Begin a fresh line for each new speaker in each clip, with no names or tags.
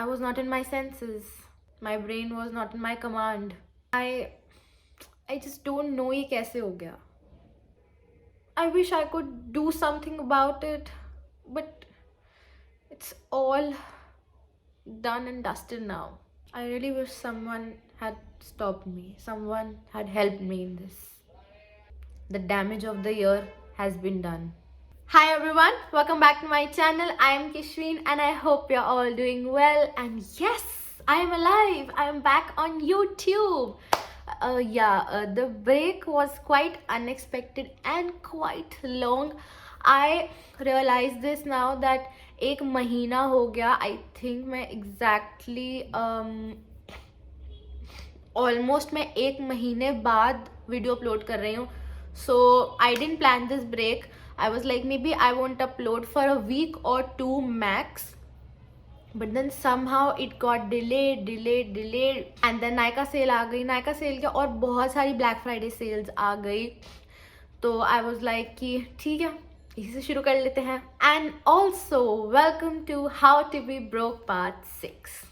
I was not in my senses. My brain was not in my command. I just don't know ये कैसे हो गया. I wish I could do something about it, but it's all done and dusted now. I really wish someone had stopped me. Someone had helped me in this. The damage of the year has been done. Hi everyone, welcome back to my channel. I am Kishween and I hope you're all doing well. And yes, I am alive. I am back on YouTube. The break was quite unexpected and quite long. I realize this now that एक महीना हो गया. I think मैं exactly almost मैं एक महीने बाद video upload कर रही हूँ. So I didn't plan this break. I was like, maybe I won't upload for a week or two max, but then somehow it got delayed and then Nykaa sale आ गई. Nykaa sale के और बहुत सारी Black Friday sales आ गई. तो I was like कि ठीक है, इसी से शुरू कर लेते हैं. And also welcome to How to Be Broke Part 6.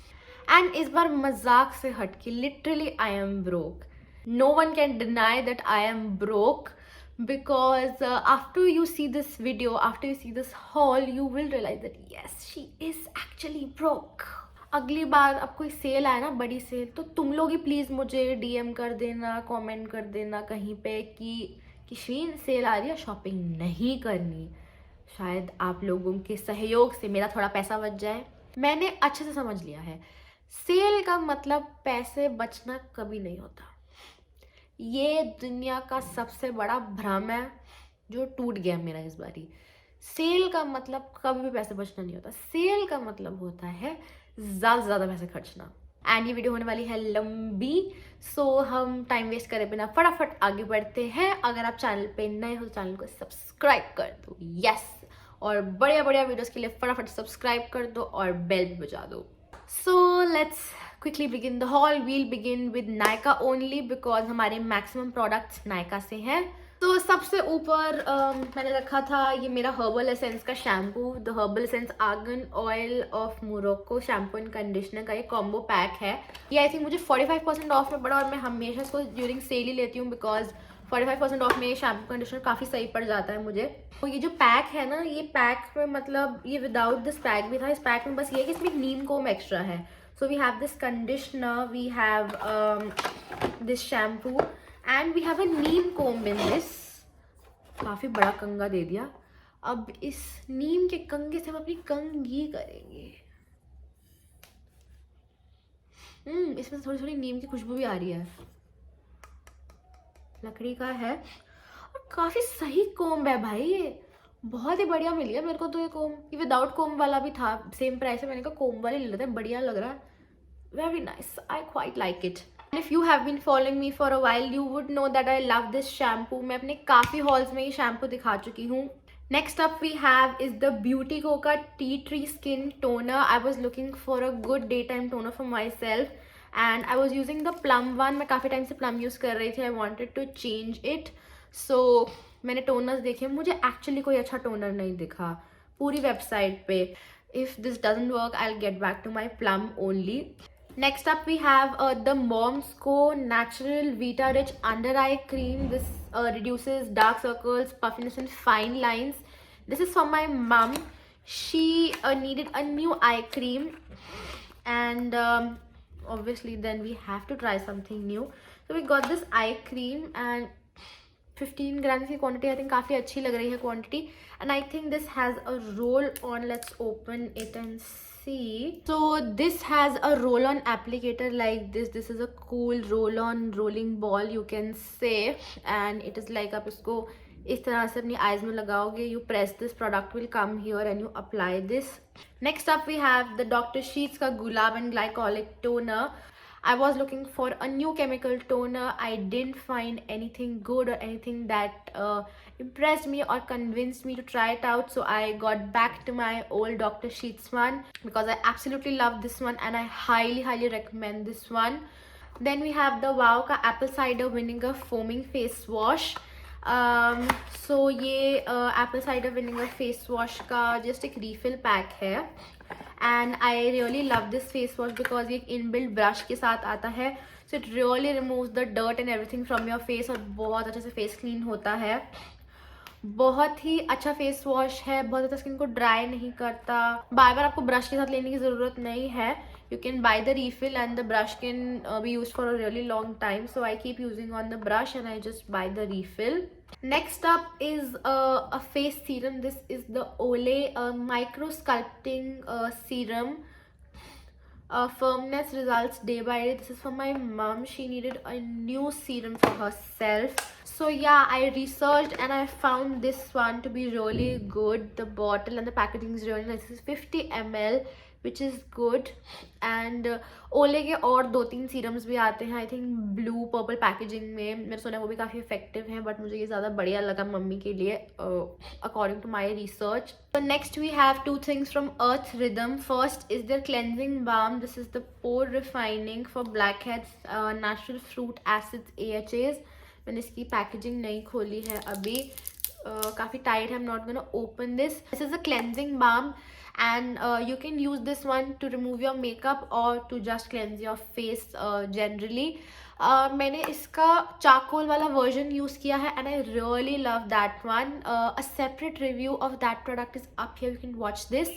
And इस बार मजाक से हट के literally I am broke. No one can deny that I am broke. Because after you see this video, after you see this haul, you will realize that yes, she is actually broke. अगली बार अब कोई cell आए ना, बड़ी cell, तो तुम लोग ही please मुझे DM कर देना, कमेंट कर देना कहीं पे कि किशवीन सेल आ रही है, शॉपिंग नहीं करनी. शायद आप लोगों के सहयोग से मेरा थोड़ा पैसा बच जाए. मैंने अच्छे से समझ लिया है, सेल का मतलब पैसे बचना कभी नहीं होता. ये दुनिया का सबसे बड़ा भ्रम है जो टूट गया मेरा इस बारी. सेल का मतलब कभी भी पैसे बचना नहीं होता. सेल का मतलब होता है ज़्यादा से ज़्यादा पैसे खर्चना. एंड ये वीडियो होने वाली है लंबी, सो हम टाइम वेस्ट करे बिना फटाफट आगे बढ़ते हैं. अगर आप चैनल पे नए हो तो चैनल को सब्सक्राइब कर दो. यस, और बढ़िया बढ़िया वीडियोज़ के लिए फटाफट सब्सक्राइब कर दो और बेल भी बजा दो. So let's quickly begin the haul. We'll begin with Nykaa only because हमारे maximum products Nykaa से हैं. तो सबसे ऊपर मैंने रखा था ये मेरा Herbal Essence का shampoo, The Herbal Essence Argan Oil of Morocco shampoo and conditioner का ये कॉम्बो पैक है. ये आई थिंक मुझे 45% ऑफ में पड़ा और मैं हमेशा इसको ड्यूरिंग सेल ही लेती हूँ बिकॉज 45% ऑफ में ये शैम्पू कंडीशनर काफ़ी सही पड़ जाता है मुझे. तो ये जो पैक है ना, ये पैक में मतलब ये विदाउट दिस पैक भी था. इस पैक में बस ये कि इसमें नीम कोम एक्स्ट्रा है. So we have this conditioner, we have this shampoo and we have a neem comb in this. काफ़ी बड़ा कंगा दे दिया. अब इस नीम के कंगे से हम अपनी कंघी करेंगे. इसमें थोड़ी थोड़ी नीम की खुशबू भी आ रही है. लकड़ी का है और काफ़ी सही कोम्ब है भाई. ये बहुत ही बढ़िया मिली है मेरे को. तो ये कोम्ब, ये विदाउट कोम्ब वाला भी था, सेम प्राइस है. मैंने कहा कोम्ब वाले ले लेते हैं, बढ़िया लग रहा है. Very nice, I quite like it. If you have been following me for a while you would know that I love this shampoo. मैं अपने काफ़ी हॉल्स में ये शैम्पू दिखा चुकी हूँ. Next up we have is the Beauty Coca Tea Tree Skin Toner. I was looking for a good daytime toner for myself and I was using the plum one. मैं काफ़ी time से plum use कर रही थी. I wanted to change it. So मैंने toners देखे, मुझे actually कोई अच्छा टोनर नहीं दिखा पूरी वेबसाइट पे. If this doesn't work, I'll get back to my plum only. Next up we have the Moms Co Natural Vita Rich Under Eye Cream. This reduces dark circles, puffiness and fine lines. This is for my mum. She needed a new eye cream and obviously then we have to try something new. So we got this eye cream and 15 grams की quantity. I think काफ़ी अच्छी लग रही है quantity and I think this has a roll on. Let's open it and see. So this has a roll on applicator like this. This is a cool roll on rolling ball you can say and it is like आप इसको इस तरह से अपनी eyes में लगाओगे. You press this, product will come here and you apply this. Next up we have the Dr. Sheets का Gulab and Glycolic Toner. I was looking for a new chemical toner. I didn't find anything good or anything that impressed me or convinced me to try it out. So I got back to my old Dr. Sheets one because I absolutely love this one and I highly recommend this one. Then we have the Wow ka Apple Cider Vinegar Foaming Face Wash. सो ये Apple cider vinegar face wash का just एक refill pack है and I really love this face wash because ये एक inbuilt brush के साथ आता है. So it really removes the dirt and everything from your face और बहुत अच्छे से फेस क्लीन होता है. बहुत ही अच्छा फेस वॉश है, बहुत ज़्यादा स्किन को ड्राई नहीं करता. बार बार आपको ब्रश के साथ लेने की ज़रूरत नहीं है. You can buy the refill and the brush can be used for a really long time. So I keep using on the brush and I just buy the refill. Next up is a face serum. This is the Olay Micro Sculpting Serum. Firmness results day by day. This is for my mom. She needed a new serum for herself. So yeah, I researched and I found this one to be really good. The bottle and the packaging is really nice. This is 50 ml. Which is good. And ओले के और 2-3 serums भी आते हैं I think blue purple packaging में. मैंने सुना है वो भी काफ़ी इफेक्टिव हैं बट मुझे ये ज़्यादा बढ़िया लगा मम्मी के लिए according to my research. So next we have 2 things from Earth Rhythm. First is their cleansing balm. This is the pore refining for blackheads, natural fruit acids, AHAs. मैंने इसकी पैकेजिंग नहीं खोली है अभी, काफ़ी टाइट है. I'm not gonna open this. This is a cleansing balm and you can use this one to remove your makeup or to just cleanse your face generally. मैंने इसका चारकोल वाला वर्जन यूज़ किया है and I really love that one. A separate review of that product is up here, you can watch this.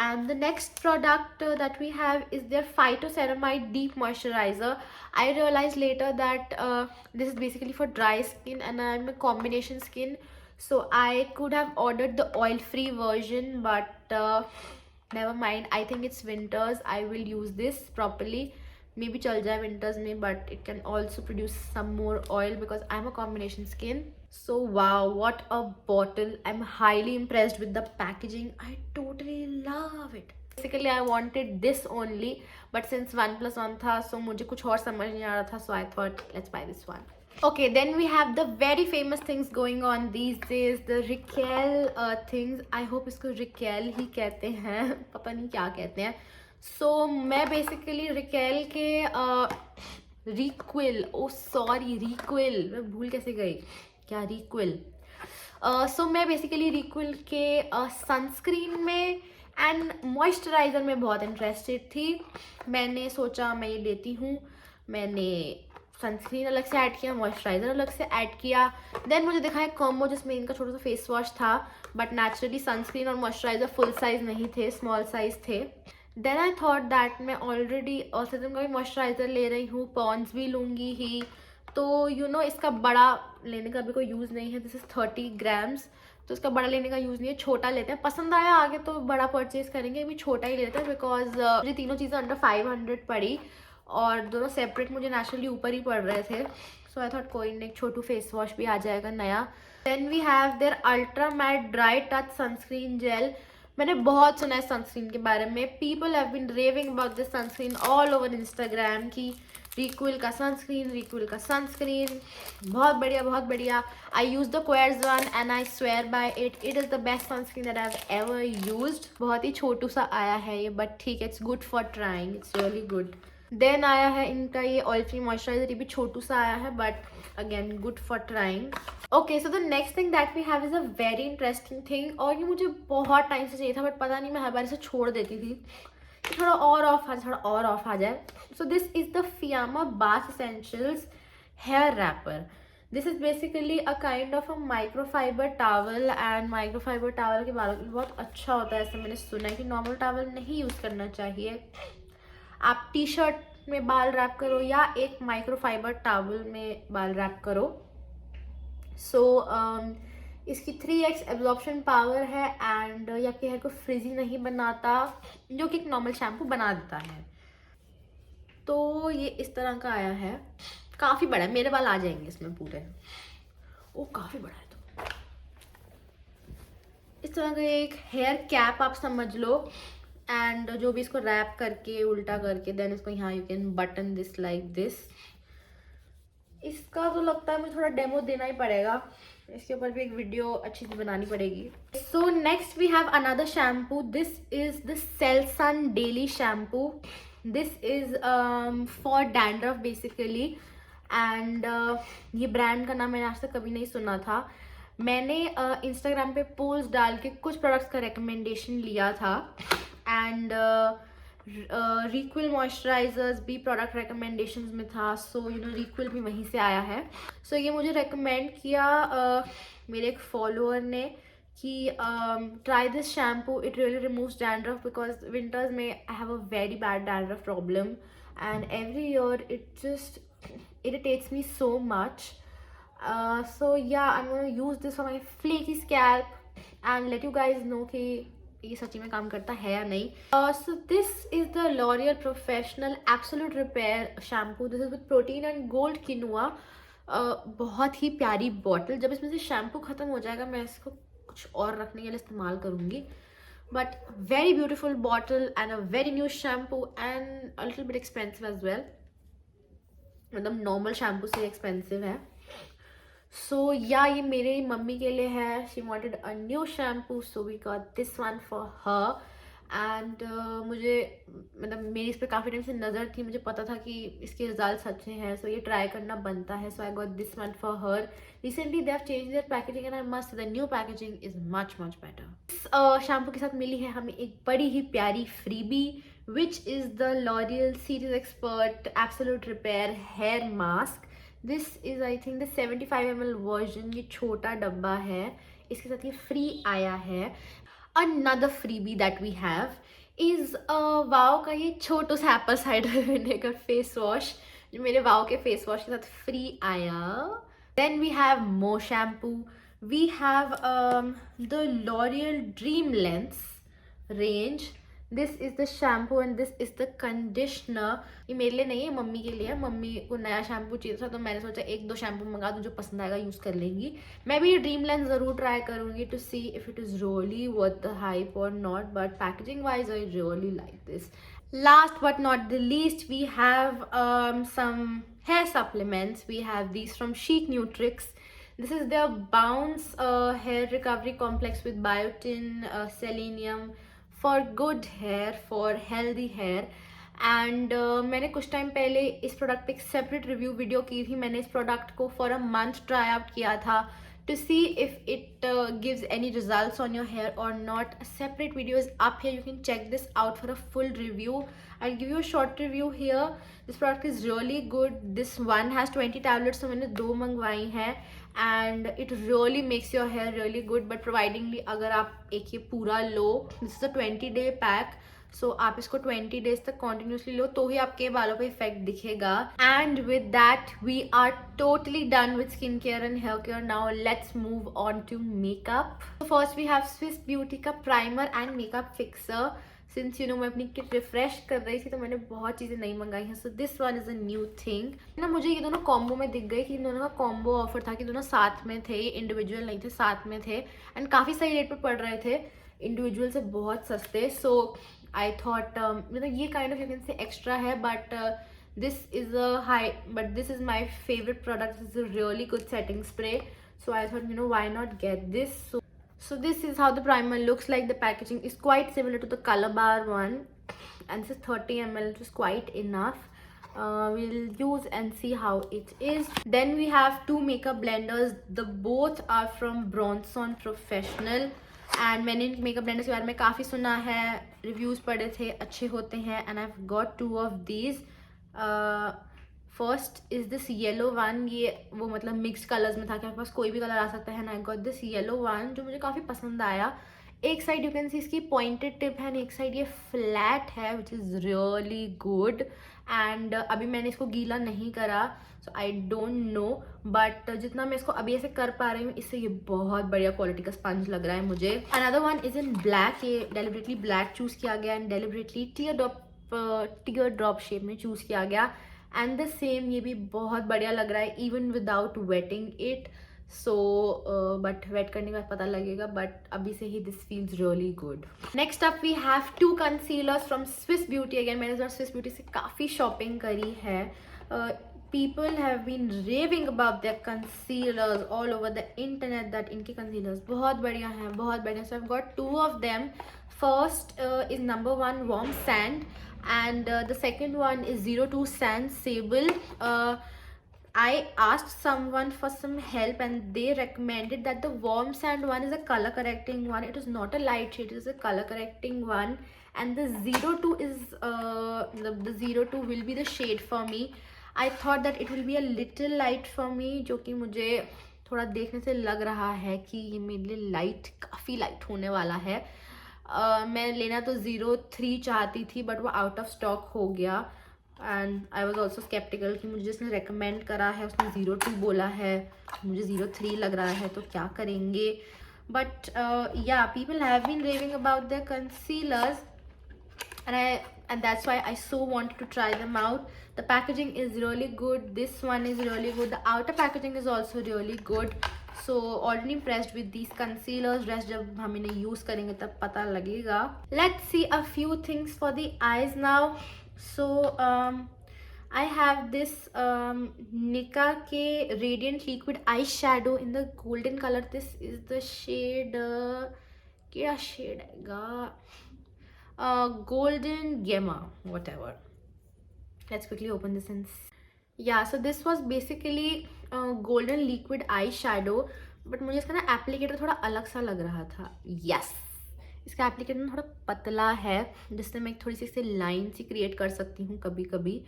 And the next product that we have is their Phytoceramide Deep Moisturizer. I realized later that this is basically for dry skin and I'm a combination skin. So I could have ordered the oil-free version, but never mind. I think it's winters. I will use this properly. Maybe चल जाए winters में, but it can also produce some more oil because I'm a combination skin. So wow, what a bottle! I'm highly impressed with the packaging. I totally love it. Basically, I wanted this only, but since 1+1 था, so मुझे कुछ और समझ नहीं आ रहा था, so I thought let's buy this one. Okay, then we have the very famous things going on these days, the Riquel things. I hope इसको Riquel ही कहते हैं, पता नहीं क्या कहते हैं. So मैं basically Riquel के Requil, oh sorry Requil, मैं भूल कैसे गई, क्या Requil. So मैं basically Requil के sunscreen में एंड मॉइस्चराइज़र में बहुत इंटरेस्टेड थी. मैंने सोचा मैं ये लेती हूँ. मैंने सनस्क्रीन अलग से ऐड किया, मॉइस्चराइज़र अलग से ऐड किया. देन मुझे दिखा एक कॉम्बो जिसमें इनका छोटा सा फेस वॉश था बट नेचुरली सनस्क्रीन और मॉइस्चराइज़र फुल साइज़ नहीं थे, स्मॉल साइज़ थे. देन आई थॉट दैट मैं ऑलरेडी ऑर्सिजम का भी मॉइस्चराइज़र ले रही हूँ, पॉन्ड्स भी लूँगी ही, तो यू नो इसका बड़ा लेने का भी कोई यूज़ नहीं है. दिस इज़ 30 ग्राम्स, तो इसका बड़ा लेने का यूज़ नहीं है, छोटा लेते हैं. पसंद आया आगे तो बड़ा परचेज़ करेंगे, अभी छोटा ही लेते हैं बिकॉज मुझे तीनों चीज़ें अंडर 500 पड़ी और दोनों सेपरेट मुझे नेचुरली ऊपर ही पड़ रहे थे. सो आई थॉट कोई नहीं, छोटू फेस वॉश भी आ जाएगा नया. Then we have their ultra matte dry touch sunscreen gel. मैंने बहुत सुना है सनस्क्रीन के बारे में. People have been raving about this sunscreen all over Instagram की रिक्विल का सनस्क्रीन, रिक्विल का सनस्क्रीन बहुत बढ़िया, बहुत बढ़िया. I use the Qures one and I swear by it. It is the best sunscreen that I have ever used. बहुत ही छोटू सा आया है ये बट ठीक है, it's good for trying, it's really good. Then आया है इनका ये ऑयल फ्री मॉइस्चराइजर, ये भी छोटू सा आया है but again good for trying. Okay, so the next thing that we have is a very interesting thing और ये मुझे बहुत टाइम से चाहिए था बट पता नहीं मैं हर बार इसे छोड़ देती थी. थोड़ा और ऑफ आ जाए. So this is the Fiama bath essentials hair wrapper. This is basically a kind of a microfiber towel and microfiber towel के बालों के लिए बहुत अच्छा होता है. ऐसा मैंने सुना है कि नॉर्मल टावल नहीं यूज़ करना चाहिए. आप टी शर्ट में बाल रैप करो या एक माइक्रोफाइबर टावल में बाल रैप करो. सो इसकी 3x एब्जॉर्प्शन पावर है एंड ये आपके हेयर को फ्रिजी नहीं बनाता, जो कि एक नॉर्मल शैम्पू बना देता है. तो ये इस तरह का आया है, काफ़ी बड़ा है, मेरे बाल आ जाएंगे इसमें पूरे. ओ काफ़ी बड़ा है. तो इस तरह का एक हेयर कैप आप समझ लो एंड जो भी इसको रैप करके उल्टा करके देन इसको यहाँ you can button this like this. इसका तो लगता है मुझे थोड़ा डेमो देना ही पड़ेगा, इसके ऊपर भी एक वीडियो अच्छी सी बनानी पड़ेगी. So next we have another shampoo. This is the Selsun daily shampoo. This is for dandruff basically and ये ब्रांड का नाम मैंने आज तक कभी नहीं सुना था. मैंने इंस्टाग्राम पे पोस्ट डाल के कुछ प्रोडक्ट्स का रिकमेंडेशन लिया था. एंड रिक्विल मॉइस्चराइजर्स भी प्रोडक्ट रिकमेंडेशंस में था. सो रिक्विल भी वहीं से आया है. सो ये मुझे रिकमेंड किया मेरे एक फॉलोअर ने कि try this shampoo, it really removes dandruff because winters में I have a very bad dandruff problem and every year it just irritates me so much. So yeah, I'm gonna use this for my flaky scalp and let you guys know कि ये सच्ची में काम करता है या नहीं. So this is the L'Oreal Professional Absolute Repair Shampoo. This is with protein and gold quinoa. बहुत ही प्यारी बॉटल. जब इसमें से शैम्पू ख़त्म हो जाएगा मैं इसको कुछ और रखने के लिए इस्तेमाल करूँगी. But very beautiful bottle and a very new shampoo and a little bit expensive as well. मतलब नॉर्मल शैम्पू से एक्सपेंसिव है. सो या ये मेरे मम्मी के लिए है. She wanted a new shampoo so we got this one for her. And मुझे मतलब मेरी इस पर काफ़ी टाइम से नज़र थी. मुझे पता था कि इसके रिजल्ट्स अच्छे हैं. सो ये ट्राई करना बनता है. So I got this one for her. Recently they have change their packaging and I must the new packaging is much better. इस शैम्पू के साथ मिली है हमें एक बड़ी ही प्यारी freebie, which is the L'Oreal Series Expert Absolute Repair Hair Mask. This is I think the 75 ml version. ये छोटा डब्बा है. इसके साथ ये फ्री आया है. Another freebie that we have is वाव का ये छोटू सा Apple cider vinegar face wash जो मेरे वाव के फेस वॉश के साथ फ्री आया. Then we have more shampoo. We have the L'Oreal Dream Lengths range. This is the shampoo and this is the conditioner. ये मेरे लिए नहीं है, मम्मी के लिए. मम्मी को नया शैम्पू चाहिए था तो मैंने सोचा एक दो शैम्पू मंगा दूँ जो पसंद आएगा यूज़ कर लेंगी. मैं भी ये ड्रीम लेंस ज़रूर ट्राई करूँगी to see if it is really worth the hype और not. But packaging wise I really like this. Last but not the least, we have some hair supplements. We have these from Chic Nutrix. This is their Bounce Hair Recovery Complex with biotin, selenium, for good hair, for healthy hair. And मैंने कुछ time पहले इस product पे एक separate review video की थी. मैंने इस प्रोडक्ट को for a month try out किया था to see if it gives any results on your hair और not. Separate video is up here. You can check this out for a full review. I give you a short review here. This product is really good. This one has 20 tablets तो मैंने 2 मंगवाई हैं. And it really makes your hair really good. But प्रोवाइडिंगली अगर आप एक ये पूरा लो, this is a 20-day pack. So आप इसको 20 डेज तक कॉन्टिन्यूसली लो तो ही आपके बालों पे इफेक्ट दिखेगा. And with that we are totally done with skin care and hair care. Now let's move on to makeup. First we have Swiss beauty का primer and makeup fixer. Since मैं अपनी kit refresh कर रही थी तो मैंने बहुत चीज़ें नहीं मंगाई हैं. So this one is a new thing ना. मुझे ये दोनों कॉम्बो में दिख गए कि इन दोनों का कॉम्बो ऑफर था कि दोनों साथ में थे. इंडिविजुअल नहीं थे, साथ में थे. एंड काफ़ी सही रेट पर पड़ रहे थे. इंडिविजुअल से बहुत सस्ते. सो आई थॉट मतलब ये kind of you can say extra है. But this is a high but this is my favourite product. This is a really good setting spray. So I thought why not get this. So this is how the primer looks like. The packaging is quite similar to the Color Bar one and this is 30 ml, which is quite enough. We'll use and see how it is. Then we have 2 makeup blenders. The both are from Bronson Professional and मैंने इन makeup blenders के बारे में काफ़ी सुना है, reviews पढ़े थे, अच्छे होते हैं. And I've got 2 of these. First is this yellow one. ये वो मतलब मिक्स्ड कलर्स में था कि आपके पास कोई भी कलर आ सकता है. ना आई गॉट दिस येलो वन जो मुझे काफ़ी पसंद आया. एक साइड यू कैन सी इसकी पॉइंटेड टिप है, एक साइड ये फ्लैट है which is really good. And अभी मैंने इसको गीला नहीं करा सो आई डोंट नो. बट जितना मैं इसको अभी ऐसे कर पा रही हूँ इससे ये बहुत बढ़िया क्वालिटी का स्पंज लग रहा है मुझे. Another one is in black. ये डेलिबरेटली ब्लैक चूज़ किया गया and deliberately tier drop shape में चूज़ किया गया. एंड द सेम ये भी बहुत बढ़िया लग रहा है even without wetting it. So but wet करने के बाद पता लगेगा. बट अभी से ही this feels really good. Next up we have 2 concealers from Swiss Beauty. Again मैंने इस बार स्विस ब्यूटी से काफ़ी शॉपिंग करी है. people have been raving about their concealers all over the internet that इनके concealers बहुत बढ़िया हैं, बहुत बढ़िया. So I've got 2 of them. First is number 1 Warm Sand and the second one is 02 Sand Sable. I asked someone for some help and they recommended that the warm sand one is a color correcting one. It is not a light shade, it is a color correcting one. And the 02 is the 02 will be the shade for me. I thought that it will be a little light for me, जो कि मुझे थोड़ा देखने से लग रहा है कि ये मेरे लिए लाइट, काफ़ी लाइट होने वाला है. मैं लेना तो 03 चाहती थी बट वो आउट ऑफ स्टॉक हो गया. And I was also sceptical कि मुझे जिसने रेकमेंड करा है उसने 02 बोला है, मुझे 03 लग रहा है, तो क्या करेंगे. But yeah people have been raving about the concealers and that's why I so wanted to try them out. The packaging is really good, this one is really good, the outer packaging is also really good. So already impressed with these concealers. Rest जब हम इन्हें use करेंगे तब पता लगेगा. Let's see a few things for the eyes now. So I have this Nika के Radiant Liquid Eyeshadow in the golden color. This is the shade क्या shade आएगा, golden gamma, whatever. Let's quickly open this and yeah, so this was basically golden liquid eyeshadow, but मुझे इसका ना applicator थोड़ा अलग सा लग रहा था. yes, इसका एप्लीकेटर थोड़ा पतला है जिससे मैं थोड़ी सी इससे लाइन सी क्रिएट कर सकती हूँ कभी कभी.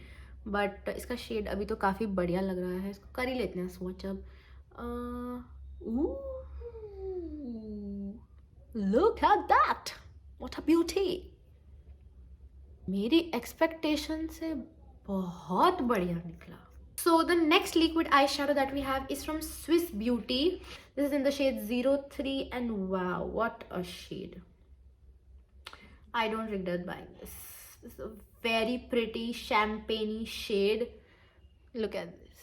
बट इसका शेड अभी तो काफ़ी बढ़िया लग रहा है, इसको कर ही लेते हैं स्वॉच अब. Look at that, what a beauty. मेरी एक्सपेक्टेशन से बहुत बढ़िया निकला. So the next liquid eyeshadow that we have is from Swiss Beauty. This is in the shade 03 and wow, what a shade. I don't regret buying this. This is a very pretty champagne shade. Look at this.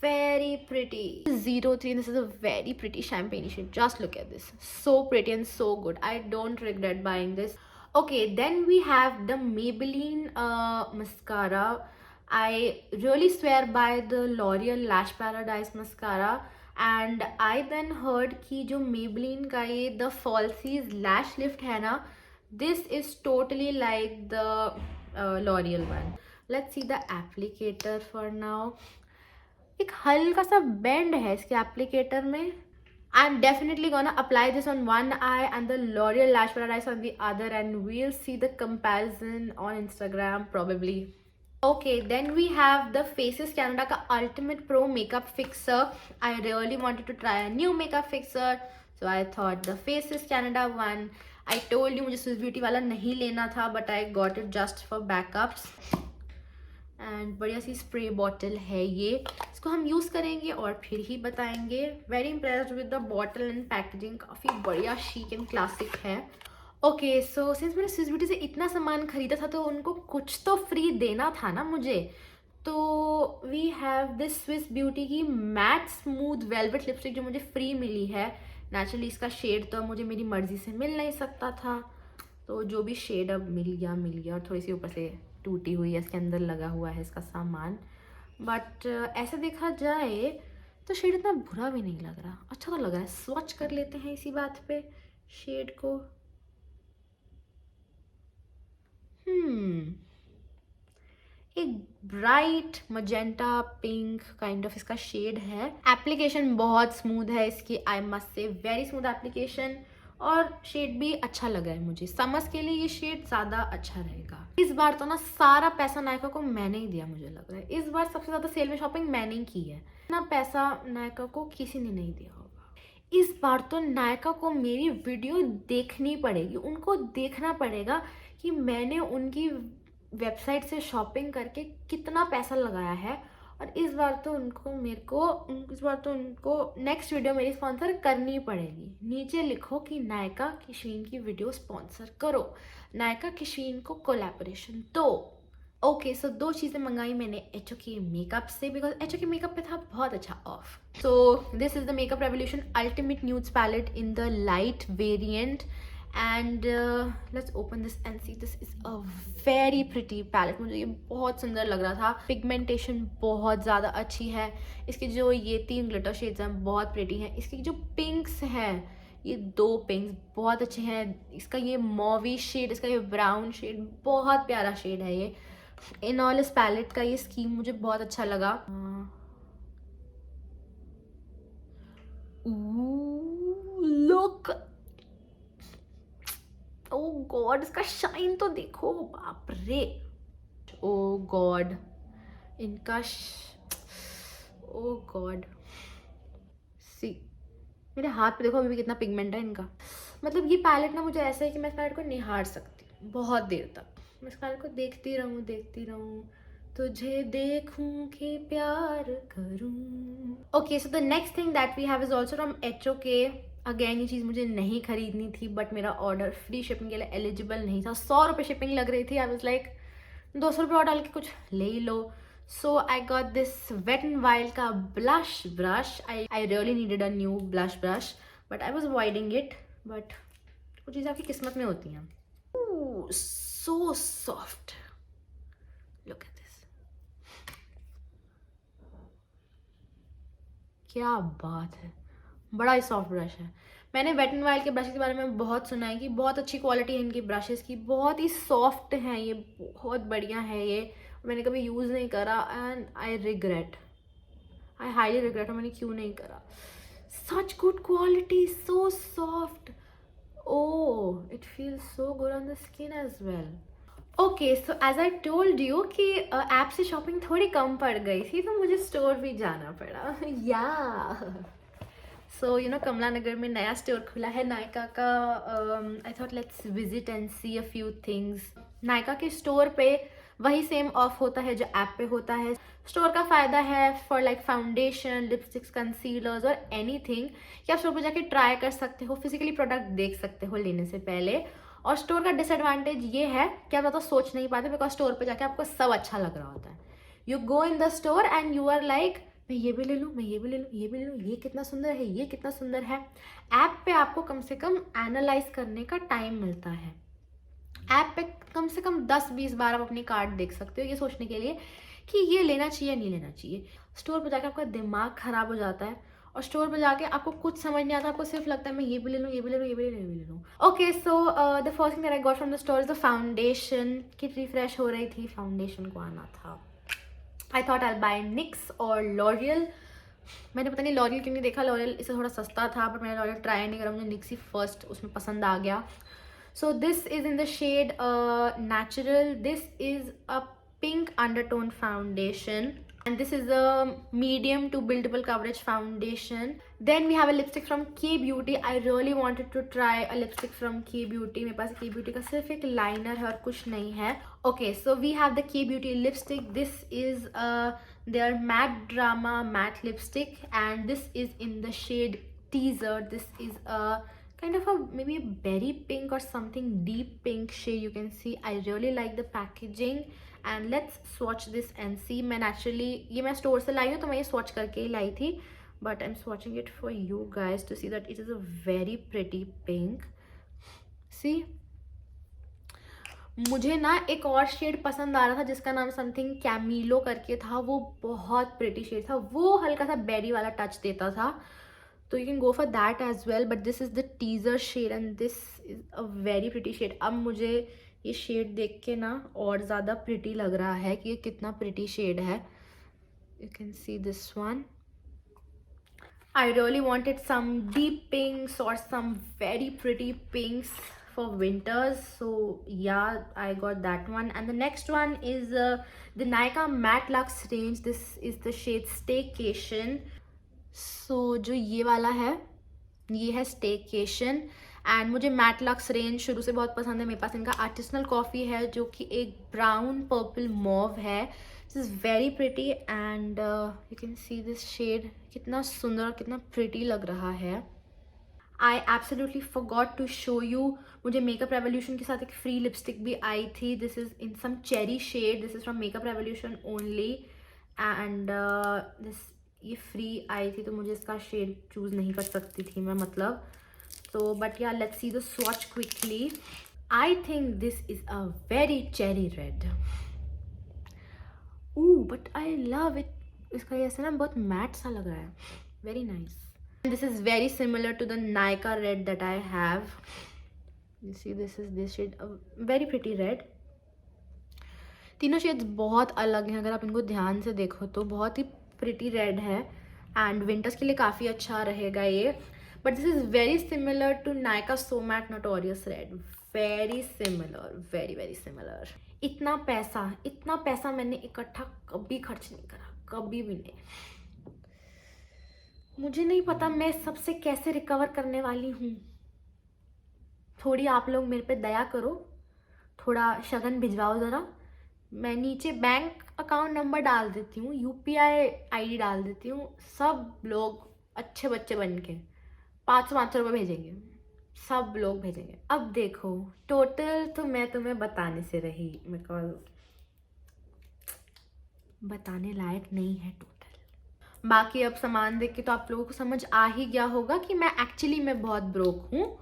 Very pretty. 03, this is a very pretty champagne shade. Just look at this. So pretty and so good. I don't regret buying this. Okay, then we have the Maybelline mascara. I really swear by the L'Oreal Lash Paradise mascara. And I then heard कि जो Maybelline का ये the Falsies Lash Lift है ना, this is totally like the L'Oreal one. Let's see the applicator for now. एक हल्का सा bend है इसके एप्लीकेटर में. I'm definitely gonna apply this on one eye and the L'Oreal Lash Paradise on the other, and we'll see the comparison on Instagram probably. Okay, then we have the Faces Canada का Ultimate Pro Makeup Fixer. I really wanted to try a new makeup fixer, so I thought the Faces Canada one. I told you मुझे Swiss Beauty वाला नहीं लेना था, but I got it just for backups. And बढ़िया सी spray bottle है ये, इसको हम यूज़ करेंगे और फिर ही बताएंगे. Very impressed with the bottle and packaging, काफ़ी बढ़िया शीक एंड क्लासिक है. ओके, सो सिंस मैंने स्विस ब्यूटी से इतना सामान खरीदा था तो उनको कुछ तो फ्री देना था ना मुझे. तो we have this Swiss Beauty की मैट स्मूथ वेलवेट लिपस्टिक जो मुझे फ्री मिली है. नेचुरली इसका शेड तो मुझे मेरी मर्जी से मिल नहीं सकता था, तो जो भी शेड अब मिल गया. और थोड़ी सी ऊपर से टूटी हुई है, इसके अंदर लगा हुआ है इसका सामान. बट ऐसे देखा जाए तो शेड इतना बुरा भी नहीं लग रहा, अच्छा तो लग रहा है. स्वॉच कर लेते हैं इसी बात पे शेड को. एक bright magenta pink kind of इसका शेड है. एप्लीकेशन बहुत स्मूथ है इसकी, I must say very smooth application. और शेड भी अच्छा लगा है मुझे. समर्स के लिए ये शेड ज़्यादा अच्छा रहेगा. इस बार तो ना सारा पैसा नायका को मैंने ही दिया, मुझे लग रहा है इस बार सबसे ज़्यादा सेल में शॉपिंग मैंने ही की है ना. पैसा नायका को किसी ने नहीं दिया होगा. इस बार तो नायका को मेरी वीडियो देखनी पड़ेगी, उनको देखना पड़ेगा कि मैंने उनकी वेबसाइट से शॉपिंग करके कितना पैसा लगाया है. और इस बार तो उनको नेक्स्ट वीडियो मेरी स्पॉन्सर करनी पड़ेगी. नीचे लिखो कि नायका किशवीन की वीडियो स्पॉन्सर करो, नायका किशवीन को कोलैबोरेशन दो. ओके, सो 2 चीज़ें मंगाई मैंने HOK मेकअप से, बिकॉज HOK मेकअप पे था बहुत अच्छा off. So this is the Makeup Revolution ultimate nudes palette in the light variant. And let's open this and see. This is a very pretty palette. मुझे ये बहुत सुंदर लग रहा था. पिगमेंटेशन बहुत ज़्यादा अच्छी है. इसके जो ये 3 ग्लिटर शेड्स हैं बहुत प्रिटी हैं. इसकी जो पिंक्स हैं, ये 2 पिंक्स बहुत अच्छे हैं. इसका ये मॉवी शेड, इसका ये ब्राउन शेड बहुत प्यारा शेड है. ये इन ऑल इस पैलेट का ये स्कीम मुझे बहुत अच्छा लगा. लुक, ओ गॉड, इसका शाइन तो देखो, बाप रे. ओ गॉड, इनका ओ गॉड, सी, मेरे हाथ पे देखो अभी भी कितना पिगमेंट है इनका. मतलब ये पैलेट ना मुझे ऐसा है कि मैं इस पैलेट को निहार सकती हूँ बहुत देर तक. मैं इस पैलेट को देखती रहूँ, तुझे देखूं कि प्यार करूं. Okay, so the next thing that we have is also from HOK. Again ये चीज़ मुझे नहीं खरीदनी थी, बट मेरा ऑर्डर फ्री शिपिंग के लिए एलिजिबल नहीं था. 100 रुपये शिपिंग लग रही थी. आई वाज लाइक 200 रुपये और डाल के कुछ ले ही लो. So I got this Wet and Wild का blush brush. I really needed a new blush brush, but I was avoiding it. But वो चीज़ें आपकी किस्मत में होती हैं. So soft, look at this, क्या बात है. बड़ा ही सॉफ्ट ब्रश है. मैंने वेट एंड वाइल्ड के ब्रशेस के बारे में बहुत सुना है कि बहुत अच्छी क्वालिटी है इनकी ब्रशेस की, बहुत ही सॉफ्ट हैं ये, बहुत बढ़िया है ये. मैंने कभी यूज़ नहीं करा एंड आई हाईली रिग्रेट मैंने क्यों नहीं करा. Such good quality, so soft. Oh, it feels so good on the skin as well. Okay, so as I told you कि ऐप से शॉपिंग थोड़ी कम पड़ गई थी, तो मुझे स्टोर भी जाना पड़ा. या सो यू नो, कमला नगर में नया स्टोर खुला है नायका का. I thought let's visit and see a few things. Nykaa के स्टोर पे वही सेम ऑफ होता है जो ऐप पे होता है. स्टोर का फ़ायदा है for like foundation, lipsticks, concealers और एनीथिंग कि आप स्टोर पे जाके ट्राई कर सकते हो, फिजिकली प्रोडक्ट देख सकते हो लेने से पहले. और स्टोर का डिसएडवांटेज ये है कि आप ज़्यादा सोच नहीं पाते, बिकॉज स्टोर पे जाके आपको सब अच्छा लग रहा होता है. You go in the store and you are like, मैं ये भी ले लूँ, मैं ये भी ले लूँ, ये भी ले लूँ, ये कितना सुंदर है, ये कितना सुंदर है. ऐप पे आपको कम से कम एनालाइज करने का टाइम मिलता है. ऐप पे कम से कम 10-20 बार आप अपनी कार्ड देख सकते हो ये सोचने के लिए कि ये लेना चाहिए नहीं लेना चाहिए. स्टोर पे जाके आपका दिमाग खराब हो जाता है, और स्टोर पे जाके आपको कुछ समझ नहीं आता. आपको सिर्फ लगता है मैं ये भी ले लूँ, ये भी ले लूँ, ये भी ले लूँ, ये भी ले लूँ. Okay, so the first thing that I got from the store is the foundation. Kit refresh हो रही थी, फाउंडेशन को आना था. आई थॉट आई बाय निक्स और लॉरियल. मैंने पता नहीं लॉरियल क्यों नहीं देखा, लॉरियल इससे थोड़ा सस्ता था, बट मैंने लॉरियल ट्राई नहीं करा. मुझे निक्स ही फर्स्ट उसमें पसंद आ गया. So this is in the shade natural. This is a pink undertone foundation, and this is a medium to buildable coverage foundation. Then we have a lipstick from K Beauty. I really wanted to try a lipstick from K Beauty. मेरे पास K Beauty का सिर्फ एक liner है और कुछ नहीं है. Okay, so we have the K Beauty lipstick. This is their matte drama matte lipstick, and this is in the shade teaser. This is a kind of a maybe a berry pink or something deep pink shade. You can see I really like the packaging, and let's swatch this and see. मैं naturally ये मैं store से लाई हूँ, तो मैं ये swatch करके ही लाई थी, but I'm swatching it for you guys to see that it is a very pretty pink. See, मुझे ना एक और शेड पसंद आ रहा था जिसका नाम समथिंग कैमिलो करके था. वो बहुत प्रिटी शेड था, वो हल्का सा बेरी वाला टच देता था, तो you can go for that as well. But this is the teaser shade and this is a very pretty shade. अब मुझे ये शेड देख के ना और ज़्यादा प्रिटी लग रहा है कि ये कितना प्रिटी शेड है. You can see this one. I really wanted some deep pinks or some very pretty pinks for winters. So yeah, I got that one. And the next one is the Nykaa Matte Luxe range. This is the shade Staycation. सो जो ये वाला है ये है staycation. And मुझे mat lux range शुरू से बहुत पसंद है. मेरे पास इनका आर्टिसनल कॉफ़ी है जो कि एक ब्राउन पर्पल मॉव है. This is very pretty and you can see this shade कितना सुंदर और कितना प्रिटी लग रहा है. I absolutely forgot to show you, मुझे मेकअप रेवोल्यूशन के साथ एक फ्री लिपस्टिक भी आई थी. This is in some cherry shade. This is from Makeup Revolution only, and this ये फ्री आई थी तो मुझे इसका शेड चूज़ नहीं कर सकती थी मैं, मतलब. तो but yeah let's see the swatch quickly. I think this is a very cherry red. But I love it. इसका ऐसे ना बहुत मैट सा लग रहा है, very nice. This is very similar to the Nykaa red that I have. You see this is this shade, very pretty red. तीनों shades बहुत अलग हैं, अगर आप इनको ध्यान से देखो तो बहुत ही प्रिटी रेड है एंड विंटर्स के लिए काफ़ी अच्छा रहेगा ये. But this is very similar to Nykaa so matte notorious red. Very similar, very very similar. इतना पैसा मैंने इकट्ठा कभी खर्च नहीं करा, कभी भी नहीं. मुझे नहीं पता मैं सबसे कैसे रिकवर करने वाली हूँ. थोड़ी आप लोग मेरे पे दया करो, थोड़ा शगन भिजवाओ ज़रा. मैं नीचे बैंक अकाउंट नंबर डाल देती हूँ, UPI ID डाल देती हूँ. सब लोग अच्छे बच्चे बन के 500 रुपये भेजेंगे, सब लोग भेजेंगे. अब देखो टोटल तो मैं तुम्हें बताने से रही, बिकॉज बताने लायक नहीं है टोटल. बाकी अब सामान देख के तो आप लोगों को समझ आ ही गया होगा कि मैं एक्चुअली मैं बहुत ब्रोक हूँ.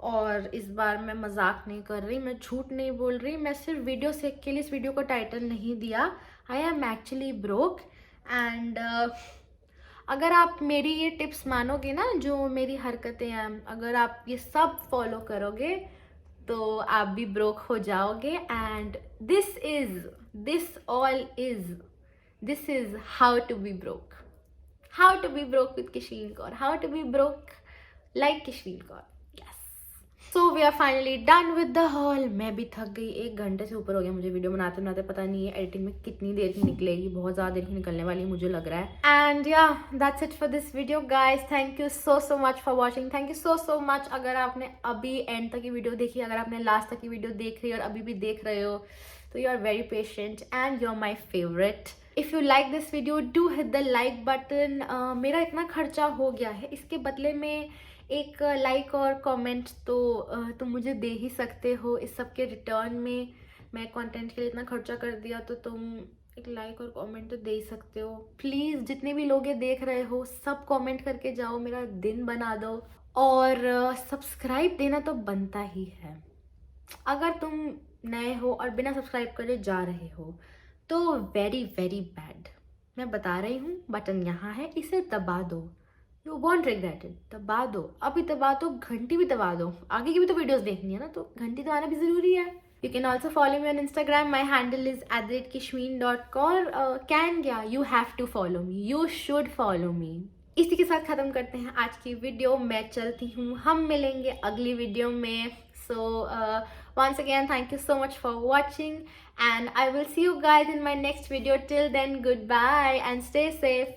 और इस बार मैं मजाक नहीं कर रही, मैं झूठ नहीं बोल रही. मैं सिर्फ वीडियो सेक के लिए इस वीडियो को टाइटल नहीं दिया. I am actually broke. And अगर आप मेरी ये टिप्स मानोगे ना, जो मेरी हरकतें हैं, अगर आप ये सब फॉलो करोगे तो आप भी ब्रोक हो जाओगे. And this is how to be broke. How to be broke with Kishween Kaur. How to be broke like Kishween Kaur. So we are finally done with the haul. मैं भी थक गई, 1 घंटे से ऊपर हो गया मुझे वीडियो बनाते बनाते. पता नहीं है एडिटिंग में कितनी देर की निकलेगी, बहुत ज़्यादा देर की निकलने वाली मुझे लग रहा है. एंड या that's it for this video guys. Thank you so much for watching. Thank you so much. अगर आपने अभी एंड तक की वीडियो देखी, अगर आपने लास्ट तक की वीडियो देख रही है और अभी भी देख रहे हो, तो you are very patient and you are my favourite. If you like this video do hit the like button. मेरा इतना खर्चा हो गया है, इसके बदले में एक लाइक और कमेंट तो तुम मुझे दे ही सकते हो. इस सब के रिटर्न में मैं कंटेंट के लिए इतना खर्चा कर दिया, तो तुम एक लाइक और कमेंट तो दे ही सकते हो. प्लीज़ जितने भी लोग ये देख रहे हो सब कमेंट करके जाओ, मेरा दिन बना दो. और सब्सक्राइब देना तो बनता ही है. अगर तुम नए हो और बिना सब्सक्राइब करे जा रहे हो तो वेरी वेरी बैड. मैं बता रही हूँ, बटन यहाँ है, इसे दबा दो. You won't regret it. दबा दो, अभी दबा दो, घंटी भी दबा दो. आगे की भी तो वीडियोस देखनी है ना, तो घंटी तो आना भी ज़रूरी है. You can also follow me on Instagram. My handle is @kishween.kaur. You have to follow me. You should follow me. इसी के साथ ख़त्म करते हैं आज की वीडियो. मैं चलती हूँ, हम मिलेंगे अगली वीडियो में. So once again, thank you so much for watching and I will see you guys in my next video. Till then, goodbye and stay safe.